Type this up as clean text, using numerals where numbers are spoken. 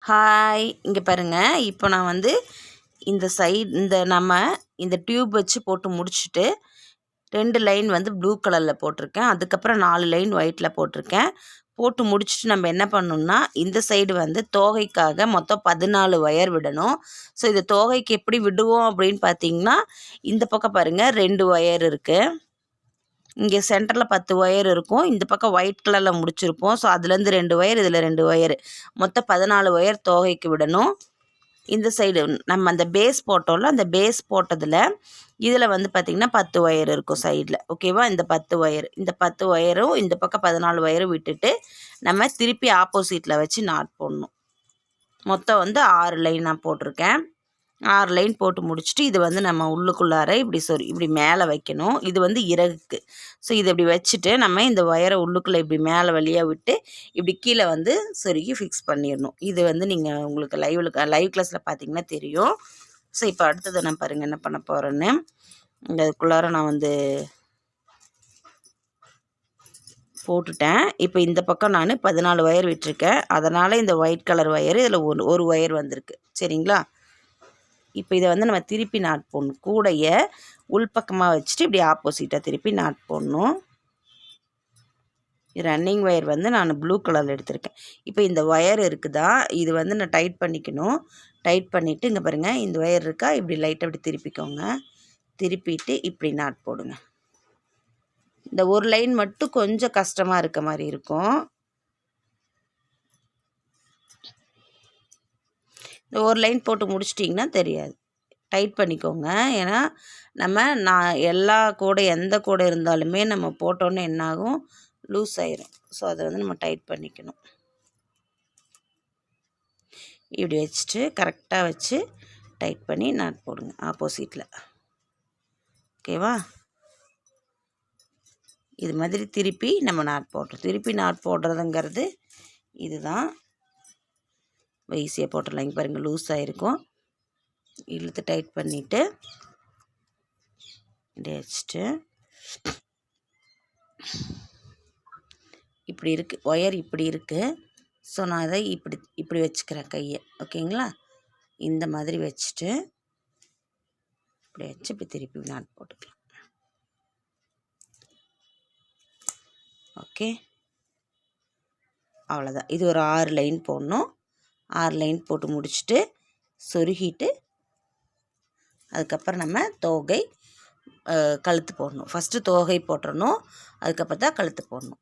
Hi, இங்கே பாருங்கள். இப்போ நான் வந்து இந்த டியூப் வச்சு போட்டு முடிச்சுட்டு 2 லைன் வந்து ப்ளூ கலரில் போட்டிருக்கேன். அதுக்கப்புறம் 4 லைன் ஒயிட்டில் போட்டிருக்கேன். போட்டு முடிச்சுட்டு நம்ம என்ன பண்ணணும்னா, இந்த சைடு வந்து தோகைக்காக மொத்தம் 14 ஒயர் விடணும். ஸோ இது தோகைக்கு எப்படி விடுவோம் அப்படின்னு பார்த்தீங்கன்னா, இந்த பக்கம் பாருங்கள் 2 ஒயர் இருக்குது. இங்கே சென்டரில் 10 ஒயர் இருக்கும். இந்த பக்கம் ஒயிட் கலரில் முடிச்சிருப்போம். ஸோ அதுலேருந்து 2 ஒயர், இதில் 2 ஒயர், மொத்தம் 14 ஒயர் தோகைக்கு விடணும். இந்த சைடு நம்ம அந்த பேஸ் போட்டோம்ல, அந்த பேஸ் போட்டதில் இதில் வந்து பார்த்திங்கன்னா 10 ஒயர் இருக்கும் சைடில். ஓகேவா? இந்த 10 ஒயர், இந்த 10 ஒயரும் இந்த பக்கம் 14 ஒயரும் விட்டுட்டு நம்ம திருப்பி ஆப்போசிட்டில் வச்சு நாட் போடணும். மொத்தம் வந்து 6 லைன் நான் போட்டிருக்கேன். 6 லைன் போட்டு முடிச்சுட்டு இது வந்து நம்ம உள்ளுக்குள்ளார இப்படி மேலே வைக்கணும். இது வந்து இறகுக்கு. ஸோ இதை இப்படி வச்சுட்டு நம்ம இந்த ஒயரை உள்ளுக்குள்ளே இப்படி மேலே வழியாக விட்டு இப்படி கீழே வந்து சொருகி ஃபிக்ஸ் பண்ணிடணும். இது வந்து நீங்கள் உங்களுக்கு லைவ் கிளாஸில் பார்த்தீங்கன்னா தெரியும். ஸோ இப்போ அடுத்தது நான் பாருங்கள் என்ன பண்ண போகிறேன்னு. அதுக்குள்ளார நான் வந்து போட்டுட்டேன். இப்போ இந்த பக்கம் நான் 14 ஒயர் விட்டுருக்கேன். அதனால் இந்த ஒயிட் கலர் ஒயர் இதில் ஒரு ஒயர் வந்திருக்கு. சரிங்களா? இப்போ இதை வந்து நம்ம திருப்பி நாட் போடணும். கூடைய உள்பக்கமாக வச்சுட்டு இப்படி ஆப்போசிட்டாக திருப்பி நாட் போடணும். ரன்னிங் ஒயர் வந்து நான் ப்ளூ கலரில் எடுத்திருக்கேன். இப்போ இந்த ஒயர் இருக்குதா, இது வந்து நான் டைட் பண்ணிக்கணும். டைட் பண்ணிவிட்டு இங்கே பாருங்கள், இந்த ஒயர் இருக்கா, இப்படி லைட்டாக இப்படி திருப்பிக்கோங்க. திருப்பிட்டு இப்படி நாட் போடுங்க. இந்த ஒரு லைன் மட்டும் கொஞ்சம் கஷ்டமாக இருக்க மாதிரி இருக்கும். இந்த ஒரு லைன் போட்டு முடிச்சிட்டிங்கன்னா தெரியாது. டைட் பண்ணிக்கோங்க. ஏன்னா நான் எந்த கூடை இருந்தாலுமே நம்ம போட்டோன்னே என்னாகும், லூஸ் ஆயிரும். ஸோ அதை வந்து நம்ம டைட் பண்ணிக்கணும். இப்படி வச்சுட்டு கரெக்டாக வச்சு டைட் பண்ணி நாட் போடுங்க ஆப்போசிட்டில். ஓகேவா? இது மாதிரி திருப்பி நம்ம நாட் போடுறோம். திருப்பி நாட் போடுறதுங்கிறது இதுதான். ஈஸியாக போட்டுடலாம். இங்கே பாருங்கள், லூஸ் ஆகிருக்கும். இழுத்து டைட் பண்ணிவிட்டு இப்படி வச்சுட்டு இப்படி இருக்குது ஒயர், இப்படி இருக்குது. ஸோ நான் அதை இப்படி வச்சுக்கிறேன் கையை. ஓகேங்களா? இந்த மாதிரி வச்சுட்டு இப்படி வச்சு இப்படி திருப்பி நாட் போட்டுக்கலாம். ஓகே, அவ்வளோதான். இது ஒரு 6 லைன் போடணும். 6 லைன் போட்டு முடிச்சுட்டு சொருகிட்டு அதுக்கப்புறம் நம்ம கழுத்து போடணும். ஃபஸ்ட்டு தோகை போட்டுறணும், அதுக்கப்புறம் தான் கழுத்து போடணும்.